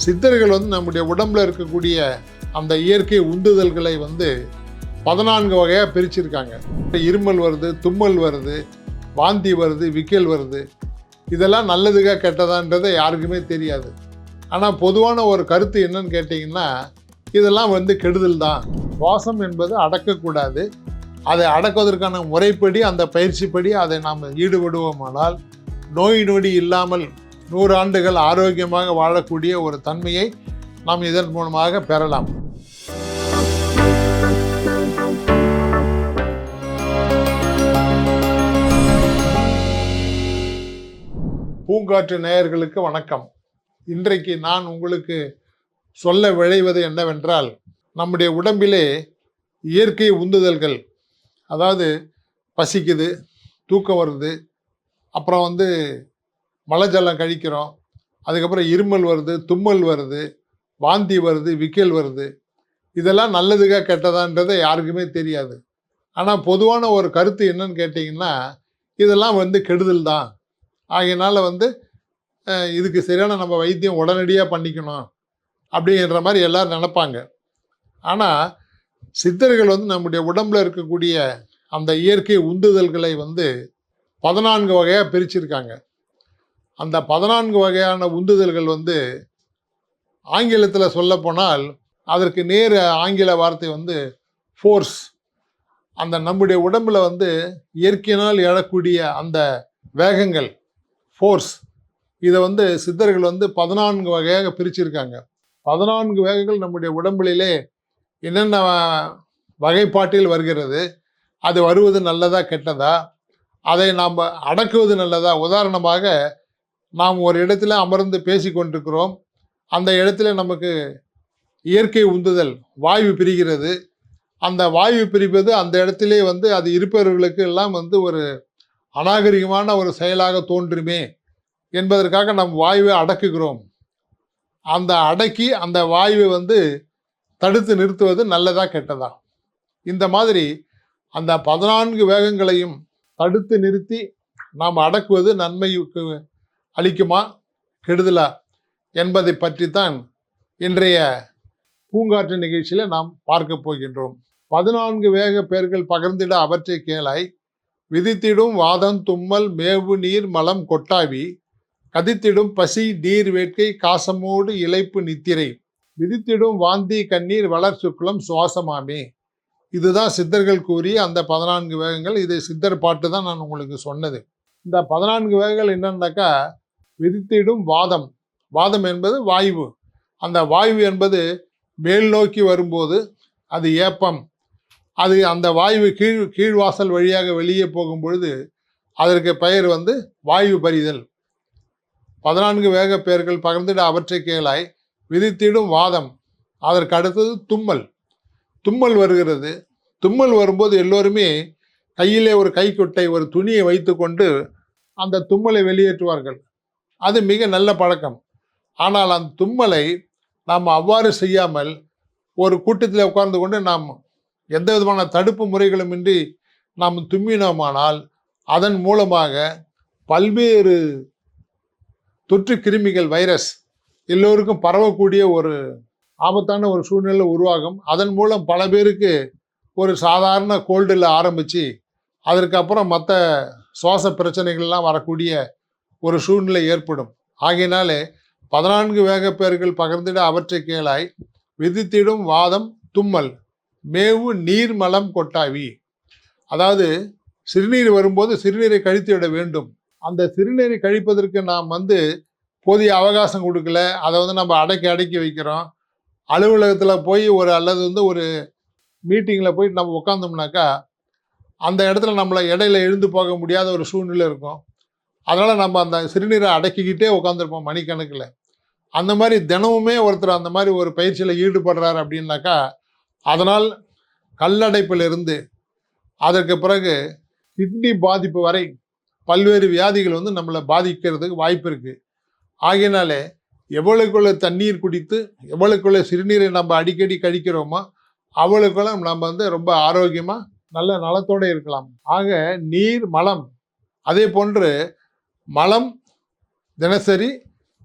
சித்தர்கள் நம்முடைய உடம்புல இருக்கக்கூடிய அந்த இயற்கை உந்துதல்களை 14 வகையாக பிரிச்சிருக்காங்க. இருமல் வருது, தும்மல் வருது, வாந்தி வருது, விக்கல் வருது. இதெல்லாம் நல்லதுக்கா கெட்டதான்றதை யாருக்குமே தெரியாது. ஆனால் பொதுவான ஒரு கருத்து என்னன்னு கேட்டிங்கன்னா, இதெல்லாம் கெடுதல் தான். சுவாசம் என்பது அடக்கக்கூடாது. அதை அடக்குவதற்கான முறைப்படி, அந்த பயிற்சிப்படி அதை நாம் ஈடுபடுவோமானால் நோய் நொடி இல்லாமல் 100 ஆண்டுகள் ஆரோக்கியமாக வாழக்கூடிய ஒரு தன்மையை நாம் இதன் மூலமாக பெறலாம். பூங்காற்று நேயர்களுக்கு வணக்கம். இன்றைக்கு நான் உங்களுக்கு சொல்ல விழைவது என்னவென்றால், நம்முடைய உடம்பிலே இயற்கை உந்துதல்கள், அதாவது பசிக்குது, தூக்கம் வருது, அப்புறம் மலஜலம் கழிக்கிறோம், அதுக்கப்புறம் இருமல் வருது, தும்மல் வருது, வாந்தி வருது, விக்கல் வருது. இதெல்லாம் நல்லதுக்கா கெட்டதான்றதை யாருக்குமே தெரியாது. ஆனால் பொதுவான ஒரு கருத்து என்னன்னு கேட்டிங்கன்னா, இதெல்லாம் கெடுதல் தான். ஆகையினால இதுக்கு சரியான நம்ம வைத்தியம் உடனடியாக பண்ணிக்கணும் அப்படிங்கிற மாதிரி எல்லோரும் நினைப்பாங்க. ஆனால் சித்தர்கள் நம்முடைய உடம்பில் இருக்கக்கூடிய அந்த இயற்கை உந்துதல்களை 14 வகையாக பிரிச்சிருக்காங்க. அந்த 14 வகையான உந்துதல்கள் ஆங்கிலத்தில் சொல்லப்போனால் அதற்கு நேர் ஆங்கில வார்த்தை ஃபோர்ஸ். அந்த நம்முடைய உடம்பில் இயற்கையினால் எழக்கூடிய அந்த வேகங்கள், ஃபோர்ஸ், இதை சித்தர்கள் 14 வகையாக பிரிச்சிருக்காங்க. 14 வேகங்கள் நம்முடைய உடம்பிலே என்னென்ன வகைப்பாட்டில் வருகிறது, அது வருவது நல்லதா கெட்டதா, அதை நாம் அடக்குவது நல்லதா. உதாரணமாக, நாம் ஒரு இடத்துல அமர்ந்து பேசி கொண்டிருக்கிறோம். அந்த இடத்துல நமக்கு இயற்கை உந்துதல் வாயு பிரிகிறது. அந்த வாயு பிரிப்பது அந்த இடத்திலே அது இருப்பவர்களுக்கு எல்லாம் ஒரு அநாகரிகமான ஒரு செயலாக தோன்றுமே என்பதற்காக நம் வாயுவை அடக்குகிறோம். அந்த அடக்கி அந்த வாயுவை தடுத்து நிறுத்துவது நல்லதா கெட்டதா. இந்த மாதிரி அந்த 14 வேகங்களையும் தடுத்து நிறுத்தி நாம் அடக்குவது நன்மைக்கு அளிக்குமா கெடுதலா என்பதை பற்றித்தான் இன்றைய பூங்காற்று நிகழ்ச்சியில் நாம் பார்க்க போகின்றோம். 14 வேக பெயர்கள் பகிர்ந்திட அவற்றை கேளாய். விதித்திடும் வாதம் தும்மல் மேவு நீர் மலம் கொட்டாவி. கதித்திடும் பசி நீர் வேட்கை காசமோடு இளைப்பு நித்திரை. விதித்திடும் வாந்தி கண்ணீர் வளர் சுக்லம் சுவாசமாமே. இதுதான் சித்தர்கள் கூறிய அந்த 14 வேகங்கள். இது சித்தர் பாட்டு தான் நான் உங்களுக்கு சொன்னது. இந்த 14 வேகங்கள் என்னன்னாக்கா, விதித்திடும் வாதம். வாதம் என்பது வாயு. அந்த வாயு என்பது மேல் நோக்கி வரும்போது அது ஏப்பம். அது அந்த வாயு கீழ்வாசல் வழியாக வெளியே போகும் பொழுது அதற்கு பெயர் வாயு பறிதல். 14 வேக பெயர்கள் பகிர்ந்திட அவற்றை கேளாய். விதித்திடும் வாதம். அதற்கு அடுத்தது தும்மல். தும்மல் வருகிறது. தும்மல் வரும்போது எல்லோருமே கையிலே ஒரு கைக்குட்டை, ஒரு துணியை வைத்து கொண்டு அந்த தும்மலை வெளியேற்றுவார்கள். அது மிக நல்ல பழக்கம். ஆனால் அந்த தும்மலை நாம் அவ்வாறு செய்யாமல் ஒரு கூட்டத்தில் உட்கார்ந்து கொண்டு நாம் எந்த விதமான தடுப்பு முறைகளும் இன்றி நாம் தும்மினோமானால் அதன் மூலமாக பல்வேறு தொற்று கிருமிகள், வைரஸ் எல்லோருக்கும் பரவக்கூடிய ஒரு ஆபத்தான ஒரு சூழ்நிலை உருவாகும். அதன் மூலம் பல பேருக்கு ஒரு சாதாரண கோல்டில் ஆரம்பித்து அதற்கப்புறம் மற்ற சுவாச பிரச்சனைகள்லாம் வரக்கூடிய ஒரு சூழ்நிலை ஏற்படும். ஆகையினாலே 14 வேக பெயர்கள் பகிர்ந்திட அவற்றை கேளாய். விதித்திடும் வாதம் தும்மல் மேவு நீர் மலம் கொட்டாவி. அதாவது சிறுநீர் வரும்போது சிறுநீரை கழித்து விட வேண்டும். அந்த சிறுநீரை கழிப்பதற்கு நாம் போதிய அவகாசம் கொடுக்கல. அதை நம்ம அடக்கி வைக்கிறோம். அலுவலகத்தில் போய் அல்லது ஒரு மீட்டிங்கில் போய் நம்ம உட்காந்தோம்னாக்கா அந்த இடத்துல நம்மளை இடையில எழுந்து போக முடியாத ஒரு சூழ்நிலை இருக்கும். அதனால் நம்ம அந்த சிறுநீரை அடக்கிக்கிட்டே உட்காந்துருப்போம் மணிக்கணக்கில். அந்த மாதிரி தினமுமே ஒருத்தர் அந்த மாதிரி ஒரு பயிற்சியில் ஈடுபடுறார் அப்படின்னாக்கா, அதனால் கல்லடைப்பிலிருந்து அதற்கு பிறகு கிட்னி பாதிப்பு வரை பல்வேறு வியாதிகள் நம்மளை பாதிக்கிறதுக்கு வாய்ப்பு இருக்குது. ஆகையினாலே எவ்வளவுக்குள்ள தண்ணீர் குடித்து எவ்வளவுக்குள்ள சிறுநீரை நம்ம அடிக்கடி கழிக்கிறோமோ அவ்வளவுக்குள்ள நம்ம ரொம்ப ஆரோக்கியமாக நல்ல நலத்தோடு இருக்கலாம். ஆக நீர் மலம், அதே போன்று மலம் தினசரி,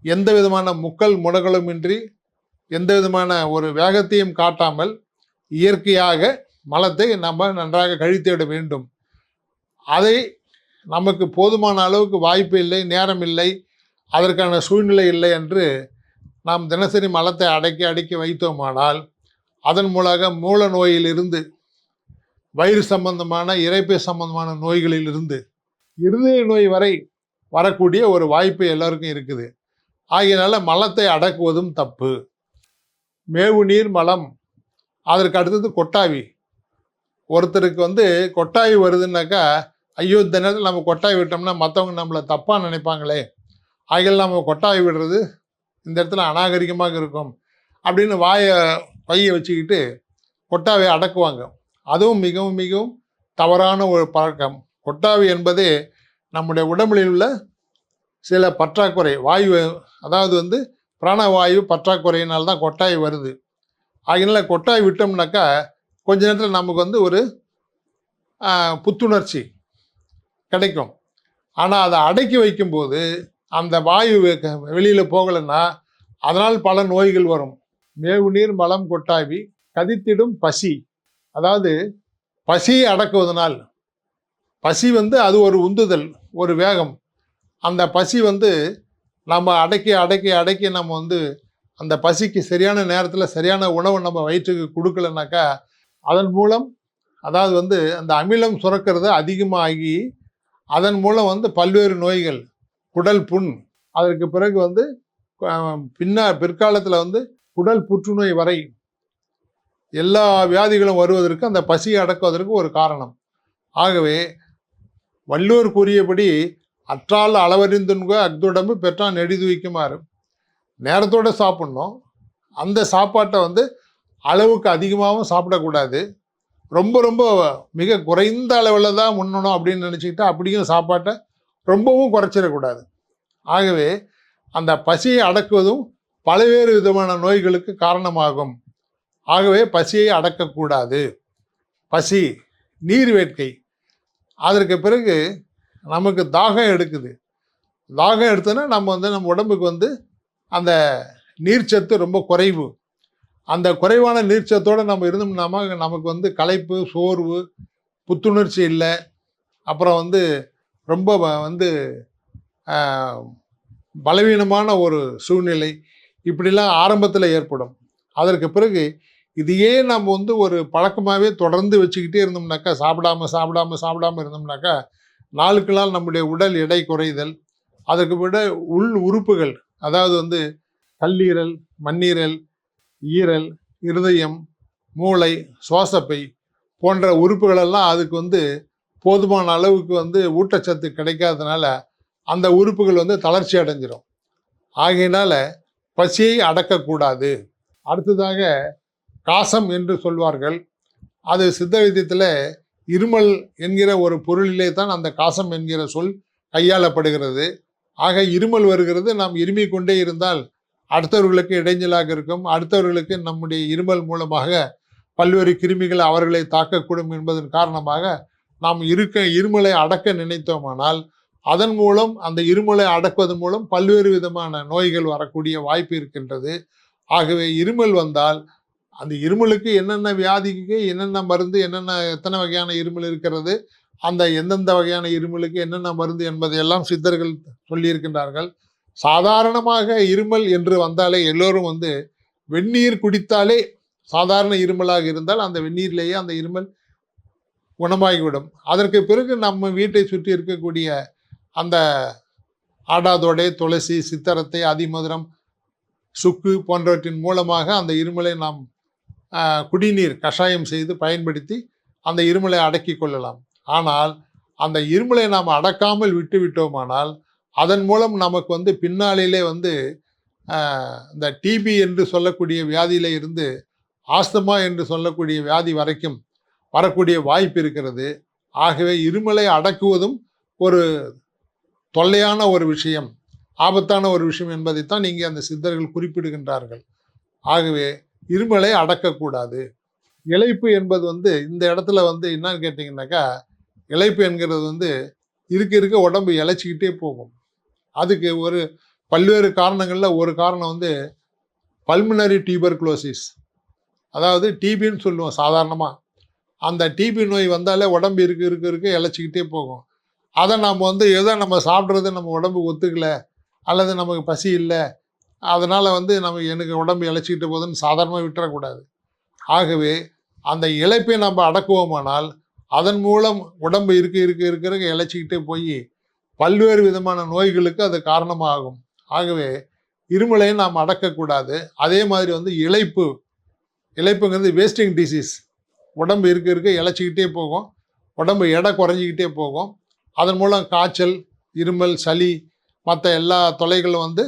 எந்த விதமான முக்கல் முடகளுமின்றி எந்த விதமான ஒரு வேகத்தையும் காட்டாமல் இயற்கையாக மலத்தை நம்ம நன்றாக கழித்துவிட வேண்டும். அதை நமக்கு போதுமான அளவுக்கு வாய்ப்பு இல்லை, நேரம் இல்லை, அதற்கான சூழ்நிலை இல்லை என்று நாம் தினசரி மலத்தை அடக்கி அடக்கி வைத்தோமானால் அதன் மூலமாக மூல நோயிலிருந்து, வயிறு சம்பந்தமான இரைப்பை சம்பந்தமான நோய்களிலிருந்து இருதய நோய் வரை வரக்கூடிய ஒரு வாய்ப்பு எல்லாருக்கும் இருக்குது. ஆகையினால மலத்தை அடக்குவதும் தப்பு. மேவு நீர் மலம், அதற்கு அடுத்தது கொட்டாவி. ஒருத்தருக்கு கொட்டாவி வருதுன்னாக்கா, ஐயோ இந்த நேரத்தில் நம்ம கொட்டாவி விட்டோம்னா மற்றவங்க நம்மளை தப்பாக நினைப்பாங்களே, ஆகையில் நம்ம கொட்டாவி விடுறது இந்த இடத்துல அநாகரிகமாக இருக்கும் அப்படின்னு பையை வச்சுக்கிட்டு கொட்டாவியை அடக்குவாங்க. அதுவும் மிகவும் மிகவும் தவறான ஒரு பழக்கம். கொட்டாவி என்பதே நம்முடைய உடம்பில் உள்ள சில பற்றாக்குறை வாயு, அதாவது பிராணவாயு பற்றாக்குறையினால்தான் கொட்டாவி வருது. ஆகையினால கொட்டாவி விட்டோம்னாக்கா கொஞ்ச நேரத்தில் நமக்கு ஒரு புத்துணர்ச்சி கிடைக்கும். ஆனால் அதை அடக்கி வைக்கும்போது அந்த வாயு வெளியில் போகலைன்னா அதனால் பல நோய்கள் வரும். மேவு நீர் மலம் கொட்டாவி கதித்திடும் பசி, அதாவது பசியை அடக்குவதனால், பசி அது ஒரு உந்துதல், ஒரு வேகம். அந்த பசி நம்ம அடக்கி அடக்கி அடக்கி நம்ம அந்த பசிக்கு சரியான நேரத்தில் சரியான உணவை நம்ம வயிற்றுக்கு கொடுக்கலனாக்கா அதன் மூலம், அதாவது அந்த அமிலம் சுரக்கிறது அதிகமாகி அதன் மூலம் பல்வேறு நோய்கள், குடல் புண், அதற்கு பிறகு பிற்காலத்தில் குடல் புற்றுநோய் வரை எல்லா வியாதிகளும் வருவதற்கு அந்த பசியை அடக்குவதற்கு ஒரு காரணம். ஆகவே வள்ளுவர் கூறியபடி அற்றால் அளவறிந்துண்க அக்துடம்பு பெற்றான் நெடிதுவிக்குமாறு, நேரத்தோடு சாப்பிட்ணும். அந்த சாப்பாட்டை அளவுக்கு அதிகமாகவும் சாப்பிடக்கூடாது, ரொம்ப ரொம்ப மிக குறைந்த அளவில் தான் உண்ணணும் அப்படின்னு நினச்சிக்கிட்டா அப்படியும் சாப்பாட்டை ரொம்பவும் குறைச்சிடக்கூடாது. ஆகவே அந்த பசியை அடக்குவதும் பல்வேறு விதமான நோய்களுக்கு காரணமாகும். ஆகவே பசியை அடக்கக்கூடாது. பசி, நீர் வேட்கை, அதற்கு பிறகு நமக்கு தாகம் எடுக்குது. தாகம் எடுத்தோன்னா நம்ம உடம்புக்கு அந்த நீர்ச்சத்து ரொம்ப குறைவு. அந்த குறைவான நீர்ச்சத்தோடு நம்ம இருந்தோம்னாம நமக்கு களைப்பு, சோர்வு, புத்துணர்ச்சி இல்லை, அப்புறம் ரொம்ப பலவீனமான ஒரு சூழ்நிலை, இப்படிலாம் ஆரம்பத்தில் ஏற்படும். அதற்கு பிறகு இதையே நம்ம ஒரு பழக்கமாகவே தொடர்ந்து வச்சுக்கிட்டே இருந்தோம்னாக்கா, சாப்பிடாம இருந்தோம்னாக்கா நாளுக்கு நாள் நம்முடைய உடல் எடை குறைதல், அதற்கு விட உள் உறுப்புகள், அதாவது கல்லீரல், மண்ணீரல், ஈரல், இருதயம், மூளை, சுவாசப்பை போன்ற உறுப்புகளெல்லாம் அதுக்கு போதுமான அளவுக்கு ஊட்டச்சத்து கிடைக்காதனால அந்த உறுப்புகள் தளர்ச்சி அடைஞ்சிடும். ஆகையினால பசியை அடக்கக்கூடாது. அடுத்ததாக காசம் என்று சொல்வார்கள். அது சித்த வைத்தியத்தில் இருமல் என்கிற ஒரு பொருளிலே தான் அந்த காசம் என்கிற சொல் கையாளப்படுகிறது. ஆக இருமல் வருகிறது, நாம் இருமிக் கொண்டே இருந்தால் அடுத்தவர்களுக்கு இடைஞ்சலாக இருக்கும், அடுத்தவர்களுக்கு நம்முடைய இருமல் மூலமாக பல்வேறு கிருமிகள் அவர்களை தாக்கக்கூடும் என்பதன் காரணமாக நாம் இருமலை அடக்க நினைத்தோமானால் அதன் மூலம், அந்த இருமலை அடக்குவதன் மூலம் பல்வேறு விதமான நோய்கள் வரக்கூடிய வாய்ப்பு இருக்கின்றது. ஆகவே இருமல் வந்தால் அந்த இருமலுக்கு என்னென்ன வியாதிக்கு என்னென்ன மருந்து, எத்தனை வகையான இருமல் இருக்கிறது, அந்த எந்தெந்த வகையான இருமலுக்கு என்னென்ன மருந்து என்பதையெல்லாம் சித்தர்கள் சொல்லியிருக்கின்றார்கள். சாதாரணமாக இருமல் என்று வந்தாலே எல்லோரும் வெந்நீர் குடித்தாலே சாதாரண இருமலாக இருந்தால் அந்த வெந்நீர்லேயே அந்த இருமல் குணமாகிவிடும். அதற்கு பிறகு நம்ம வீட்டை சுற்றி இருக்கக்கூடிய அந்த ஆடாதோடை, துளசி, சித்தரத்தை, அதிமதுரம், சுக்கு போன்றவற்றின் மூலமாக அந்த இருமலை நாம் குடிநீர் கஷாயம் செய்து பயன்படுத்தி அந்த இருமலை அடக்கி கொள்ளலாம். ஆனால் அந்த இருமலை நாம் அடக்காமல் விட்டு விட்டோமானால் அதன் மூலம் நமக்கு பின்னாளிலே இந்த டிபி என்று சொல்லக்கூடிய வியாதியில இருந்து ஆஸ்துமா என்று சொல்லக்கூடிய வியாதி வரைக்கும் வரக்கூடிய வாய்ப்பு இருக்கிறது. ஆகவே இருமலை அடக்குவதும் ஒரு தொல்லையான ஒரு விஷயம், ஆபத்தான ஒரு விஷயம் என்பதைத்தான் இங்கே அந்த சித்தர்கள் குறிப்பிடுகின்றார்கள். ஆகவே இருமலை அடக்கக்கூடாது. இளைப்பு என்பது இந்த இடத்துல என்னன்னு கேட்டிங்கனாக்கா, இளைப்பு என்கிறது இருக்க இருக்க உடம்பு இழைச்சிக்கிட்டே போகும். அதுக்கு ஒரு பல்வேறு காரணங்களில் ஒரு காரணம் வந்து பல்மினரி டியூபர்குலோசிஸ், அதாவது டிபின்னு சொல்லுவோம் சாதாரணமாக. அந்த டிபி நோய் வந்தாலே உடம்பு இருக்க இழைச்சிக்கிட்டே போகும். அதை நம்ம வந்து ஏதோ நம்ம சாப்பிட்றது நம்ம உடம்புக்கு ஒத்துக்கல, அல்லது நமக்கு பசி இல்லை, அதனால் வந்து எனக்கு உடம்பு இழைச்சிக்கிட்டு போகுதுன்னு சாதாரணமாக விட்டுறக்கூடாது. ஆகவே அந்த இழைப்பை நம்ம அடக்குவோமானால் அதன் மூலம் உடம்பு இருக்க இழைச்சிக்கிட்டே போய் பல்வேறு விதமான நோய்களுக்கு அது காரணமாகும். ஆகவே இருமலையும் நாம் அடக்கக்கூடாது. அதே மாதிரி வந்து இழைப்புங்கிறது வேஸ்டிங் டிசீஸ். உடம்பு இருக்க இழைச்சிக்கிட்டே போகும், உடம்பு எடை குறைஞ்சிக்கிட்டே போகும். அதன் மூலம் காய்ச்சல், இருமல், சளி, மற்ற எல்லா தொல்லைகளும் வந்து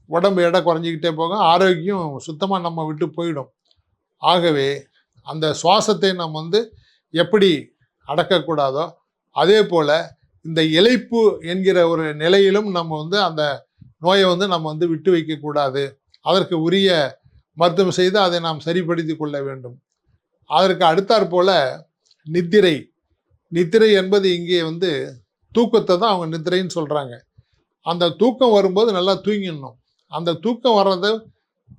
உடம்பு எடை குறைஞ்சிக்கிட்டே போகும், ஆரோக்கியம் சுத்தமாக நம்ம விட்டு போயிடும். ஆகவே அந்த சுவாசத்தை நம்ம வந்து எப்படி அடக்கக்கூடாதோ அதே போல் இந்த இளைப்பு என்கிற ஒரு நிலையிலும் நம்ம வந்து அந்த நோயை வந்து நம்ம வந்து விட்டு வைக்கக்கூடாது. அதற்கு உரிய மருத்துவம் செய்து அதை நாம் சரிப்படுத்தி கொள்ள வேண்டும். அதற்கு அடுத்தாற் போல் நித்திரை என்பது இங்கே வந்து தூக்கத்தை தான் அவங்க நித்திரைன்னு சொல்கிறாங்க. அந்த தூக்கம் வரும்போது நல்லா தூங்கிடணும். அந்த தூக்கம் வர்றது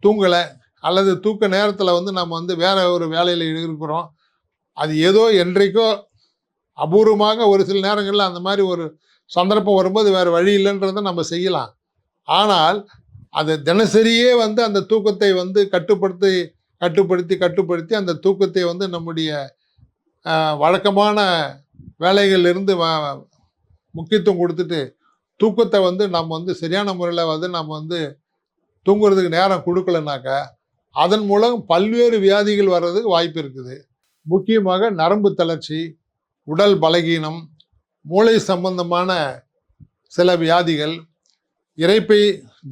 தூங்கலை அல்லது தூக்க நேரத்தில் வந்து நம்ம வந்து வேற ஒரு வேலையில் இருக்கிறோம், அது ஏதோ என்றைக்கோ அபூர்வமாக ஒரு சில நேரங்களில் அந்த மாதிரி ஒரு சந்தர்ப்பம் வரும்போது வேறு வழி இல்லைன்றதை நம்ம செய்யலாம். ஆனால் அது தினசரியே வந்து அந்த தூக்கத்தை வந்து கட்டுப்படுத்தி அந்த தூக்கத்தை வந்து நம்முடைய வழக்கமான வேலைகளிலிருந்து முக்கியத்துவம் கொடுத்துட்டு தூக்கத்தை வந்து நம்ம வந்து சரியான முறையில் வந்து நம்ம வந்து தூங்குறதுக்கு நேரம் கொடுக்கலனாக்கா அதன் மூலம் பல்வேறு வியாதிகள் வர்றதுக்கு வாய்ப்பு இருக்குது. முக்கியமாக நரம்பு தளர்ச்சி, உடல் பலகீனம், மூளை சம்பந்தமான சில வியாதிகள், இரைப்பை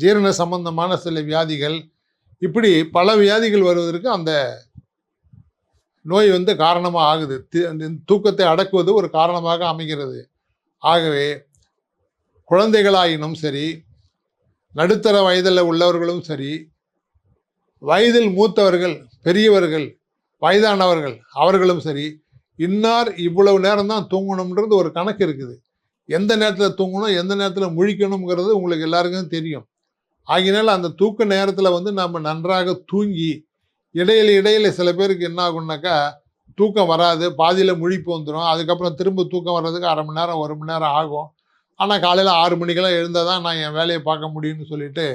ஜீரண சம்பந்தமான சில வியாதிகள், இப்படி பல வியாதிகள் வருவதற்கு அந்த நோய் வந்து காரணமாக ஆகுது. தூக்கத்தை அடக்குவது ஒரு காரணமாக அமைகிறது. ஆகவே குழந்தைகளாயினும் சரி, நடுத்தர வயதில் உள்ளவர்களும் சரி, வயதில் மூத்தவர்கள், பெரியவர்கள், வயதானவர்கள் அவர்களும் சரி, இன்னார் இவ்வளவு நேரம் தான் தூங்கணும்ன்றது ஒரு கணக்கு இருக்குது. எந்த நேரத்தில் தூங்கணும், எந்த நேரத்தில் முழிக்கணுங்கிறது உங்களுக்கு எல்லாருக்கும் தெரியும். ஆகினால அந்த தூக்க நேரத்தில் வந்து நம்ம நன்றாக தூங்கி இடையில சில பேருக்கு என்ன ஆகும்னாக்கா தூக்கம் வராது, பாதியில் முழிப்பு வந்துடும். அதுக்கப்புறம் திரும்ப தூக்கம் வர்றதுக்கு 1/2 மணி நேரம் 1 மணி நேரம் ஆகும். ஆனால் காலையில் 6 மணிக்கெல்லாம் எழுந்தால் தான் நான் என் வேலையை பார்க்க முடியும்னு சொல்லிட்டு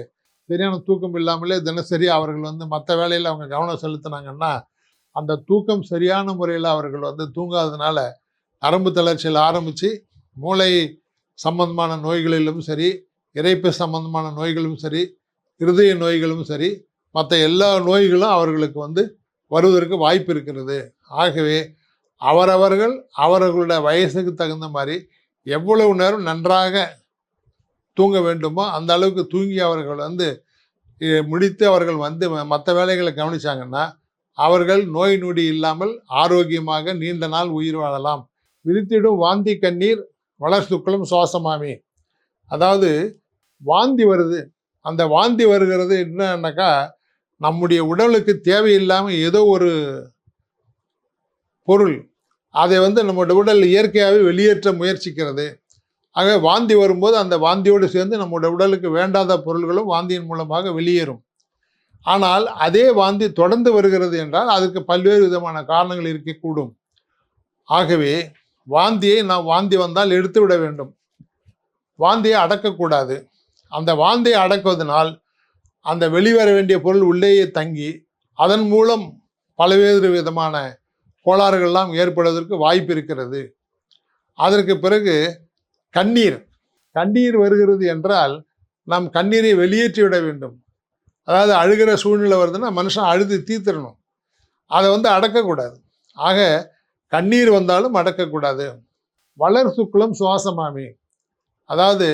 சரியான தூக்கம் இல்லாமலே தினசரி அவர்கள் வந்து மற்ற வேலையில் அவங்க கவனம் செலுத்தினாங்கன்னா அந்த தூக்கம் சரியான முறையில் அவர்கள் வந்து தூங்காததுனால நரம்பு தளர்ச்சியில் ஆரம்பித்து மூளை சம்பந்தமான நோய்களிலும் சரி, இரைப்பை சம்பந்தமான நோய்களும் சரி, இருதய நோய்களும் சரி, மற்ற எல்லா நோய்களும் அவர்களுக்கு வந்து வருவதற்கு வாய்ப்பு இருக்கிறது. ஆகவே அவர்களுடைய வயசுக்கு தகுந்த மாதிரி எவ்வளவு நேரம் நன்றாக தூங்க வேண்டுமோ அந்த அளவுக்கு தூங்கி அவர்கள் வந்து முடித்து அவர்கள் வந்து மற்ற வேலைகளை கவனிச்சாங்கன்னா அவர்கள் நோய் நொடி இல்லாமல் ஆரோக்கியமாக நீண்ட நாள் உயிர் வாழலாம். விரித்திடும் வாந்தி கண்ணீர் வளர்சுக்களும் சுவாசமாமே. அதாவது வாந்தி வருது, அந்த வாந்தி வருகிறது என்னன்னாக்கா நம்முடைய உடலுக்கு தேவையில்லாமல் ஏதோ ஒரு பொருள் அதை வந்து நம்முடைய உடல் இயற்கையாகவே வெளியேற்ற முயற்சிக்கிறது. ஆக வாந்தி வரும்போது அந்த வாந்தியோடு சேர்ந்து நம்முடைய உடலுக்கு வேண்டாத பொருள்களும் வாந்தியின் மூலமாக வெளியேறும். ஆனால் அதே வாந்தி தொடர்ந்து வருகிறது என்றால் அதுக்கு பல்வேறு விதமான காரணங்கள் இருக்கக்கூடும். ஆகவே வாந்தி வந்தால் எடுத்து விட வேண்டும், வாந்தியை அடக்கக்கூடாது. அந்த வாந்தியை அடக்குவதனால் அந்த வெளிவர வேண்டிய பொருள் உள்ளேயே தங்கி அதன் மூலம் பல்வேறு விதமான கோளாறுகள்லாம் ஏற்படுவதற்கு வாய்ப்பு இருக்கிறது. அதற்கு பிறகு கண்ணீர் வருகிறது என்றால் நாம் கண்ணீரை வெளியேற்றி விட வேண்டும். அதாவது அழுகிற சூழ்நிலை வருதுன்னா மனுஷன் அழுது தீர்த்திடணும், அதை வந்து அடக்கக்கூடாது. ஆக கண்ணீர் வந்தாலும் அடக்கக்கூடாது. வளர் சுக்கிலம் சுவாசமாமி. அதாவது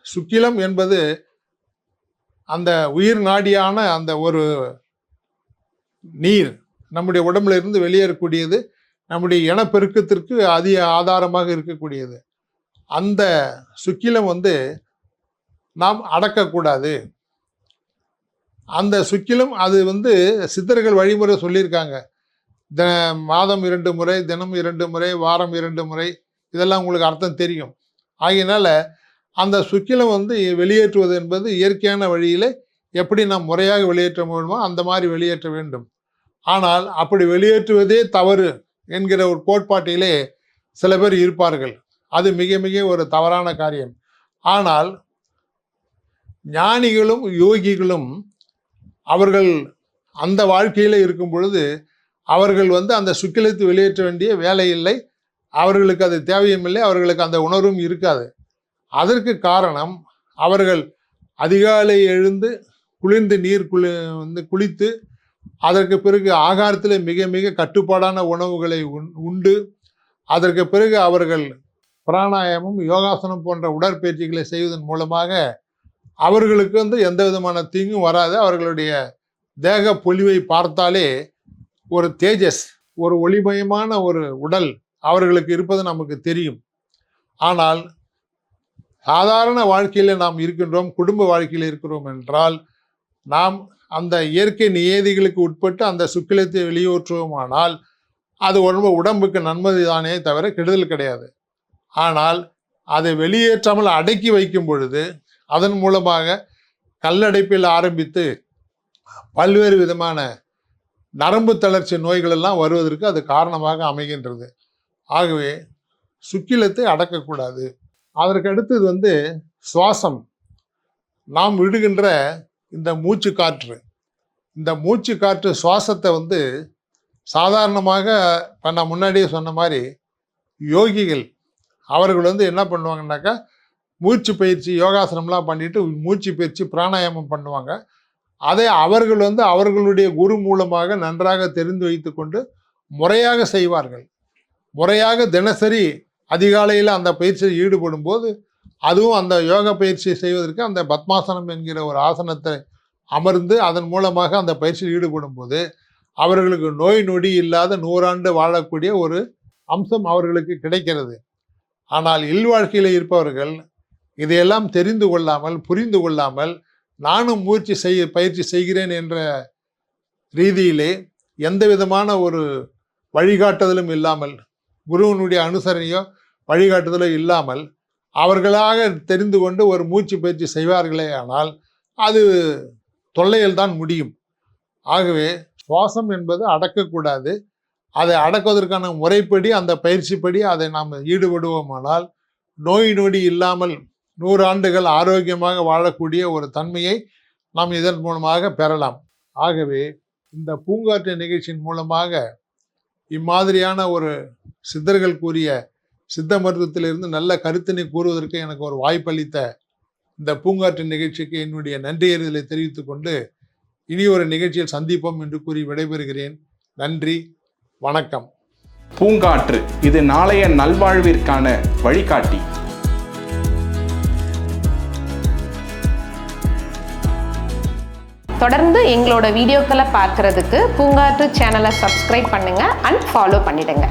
சுக்கிலம் என்பது அந்த உயிர் நாடியான அந்த ஒரு நீர் நம்முடைய உடம்புல இருந்து வெளியேறக்கூடியது, நம்முடைய இனப்பெருக்கத்திற்கு அதிக ஆதாரமாக இருக்கக்கூடியது. அந்த சுக்கிலம் வந்து நாம் அடக்கக்கூடாது. அந்த சுக்கிலம் அது வந்து சித்தர்கள் வழிமுறை சொல்லியிருக்காங்க. மாதம் 2 முறை, தினம் 2 முறை, வாரம் 2 முறை, இதெல்லாம் உங்களுக்கு அர்த்தம் தெரியும். ஆகையினால அந்த சுக்கிலம் வந்து வெளியேற்றுவது என்பது இயற்கையான வழியில் எப்படி நாம் முறையாக வெளியேற்ற முடியுமோ அந்த மாதிரி வெளியேற்ற வேண்டும். ஆனால் அப்படி வெளியேற்றுவதே தவறு என்கிற ஒரு கோட்பாட்டிலே சில பேர் இருப்பார்கள். அது மிக மிக ஒரு தவறான காரியம். ஆனால் ஞானிகளும் யோகிகளும் அவர்கள் அந்த வாழ்க்கையில் இருக்கும் பொழுது அவர்கள் வந்து அந்த சுக்கிலத்தை வெளியேற்ற வேண்டிய வேலை இல்லை, அவர்களுக்கு அது தேவையும் இல்லை, அவர்களுக்கு அந்த உணர்வும் இருக்காது. அதற்கு காரணம் அவர்கள் அதிகாலை எழுந்து குளிர்ந்து நீர் குளித்து அதற்கு பிறகு ஆகாரத்தில் மிக மிக கட்டுப்பாடான உணவுகளை உண்டு அதற்கு பிறகு அவர்கள் பிராணாயாமம் யோகாசனம் போன்ற உடற்பயிற்சிகளை செய்வதன் மூலமாக அவர்களுக்கு வந்து எந்த விதமான தீங்கும் வராது. அவர்களுடைய தேக பொலிவை பார்த்தாலே ஒரு தேஜஸ், ஒரு ஒளிமயமான ஒரு உடல் அவர்களுக்கு இருப்பது நமக்கு தெரியும். ஆனால் சாதாரண வாழ்க்கையில் நாம் இருக்கின்றோம், குடும்ப வாழ்க்கையில் இருக்கிறோம் என்றால் நாம் அந்த இயற்கை நியதிகளுக்கு உட்பட்டு அந்த சுக்கிலத்தை வெளியேற்றுவோமானால் அது உடம்புக்கு நன்மை தானே தவிர கெடுதல் கிடையாது. ஆனால் அதை வெளியேற்றாமல் அடக்கி வைக்கும் பொழுது அதன் மூலமாக கல்லடைப்பில் ஆரம்பித்து பல்வேறு விதமான நரம்பு தளர்ச்சி நோய்கள் எல்லாம் வருவதற்கு அது காரணமாக அமைகின்றது. ஆகவே சுக்கிலத்தை அடக்கக்கூடாது. அதற்கு அடுத்தது வந்து சுவாசம். நாம் விடுகின்ற இந்த மூச்சு காற்று, இந்த மூச்சு காற்று சுவாசத்தை வந்து சாதாரணமாக இப்போ நான் முன்னாடியே சொன்ன மாதிரி யோகிகள் அவர்கள் வந்து என்ன பண்ணுவாங்கன்னாக்கா மூச்சு பயிற்சி யோகாசனம்லாம் பண்ணிட்டு மூச்சு பயிற்சி பிராணாயாமம் பண்ணுவாங்க. அதை அவர்கள் வந்து அவர்களுடைய குரு மூலமாக நன்றாக தெரிந்து வைத்து கொண்டு முறையாக செய்வார்கள். முறையாக தினசரி அதிகாலையில் அந்த பயிற்சியில் ஈடுபடும் போது அதுவும் அந்த யோகா பயிற்சியை செய்வதற்கு அந்த பத்மாசனம் என்கிற ஒரு ஆசனத்தை அமர்ந்து அதன் மூலமாக அந்த பயிற்சியில் ஈடுபடும் போது அவர்களுக்கு நோய் நொடி இல்லாத 100 ஆண்டு வாழக்கூடிய ஒரு அம்சம் அவர்களுக்கு கிடைக்கிறது. ஆனால் இல்வாழ்க்கையில் இருப்பவர்கள் இதையெல்லாம் தெரிந்து கொள்ளாமல் புரிந்து கொள்ளாமல் நானும் பயிற்சி செய்கிறேன் என்ற ரீதியிலே எந்த விதமான ஒரு வழிகாட்டுதலும் இல்லாமல், குருவனுடைய அனுசரணையோ வழிகாட்டுதலோ இல்லாமல் அவர்களாக தெரிந்து கொண்டு ஒரு மூச்சு பயிற்சி செய்வார்களே ஆனால் அது தொல்லையில் தான் முடியும். ஆகவே சுவாசம் என்பது அடக்கக்கூடாது. அதை அடக்குவதற்கான முறைப்படி அந்த பயிற்சிப்படி அதை நாம் ஈடுபடுவோமானால் நோய் நொடி இல்லாமல் 100 ஆண்டுகள் ஆரோக்கியமாக வாழக்கூடிய ஒரு தன்மையை நாம் இதன் மூலமாக பெறலாம். ஆகவே இந்த பூங்காற்று நிகழ்ச்சியின் மூலமாக இம்மாதிரியான ஒரு சித்தர்கள் கூறிய சித்த மருத்துவத்திலிருந்து நல்ல கருத்தினை கூறுவதற்கு எனக்கு ஒரு வாய்ப்பளித்த இந்த பூங்காற்று நிகழ்ச்சிக்கு என்னுடைய நன்றியறிதலை தெரிவித்துக் கொண்டு இனி ஒரு நிகழ்ச்சியில் சந்திப்போம் என்று கூறி விடைபெறுகிறேன். நன்றி, வணக்கம். பூங்காற்று இது நாளைய நல்வாழ்விற்கான வழிகாட்டி. தொடர்ந்து எங்களோட வீடியோக்களை பார்க்கறதுக்கு பூங்காற்று சேனலை சப்ஸ்கிரைப் பண்ணுங்க அண்ட் ஃபாலோ பண்ணிடுங்க.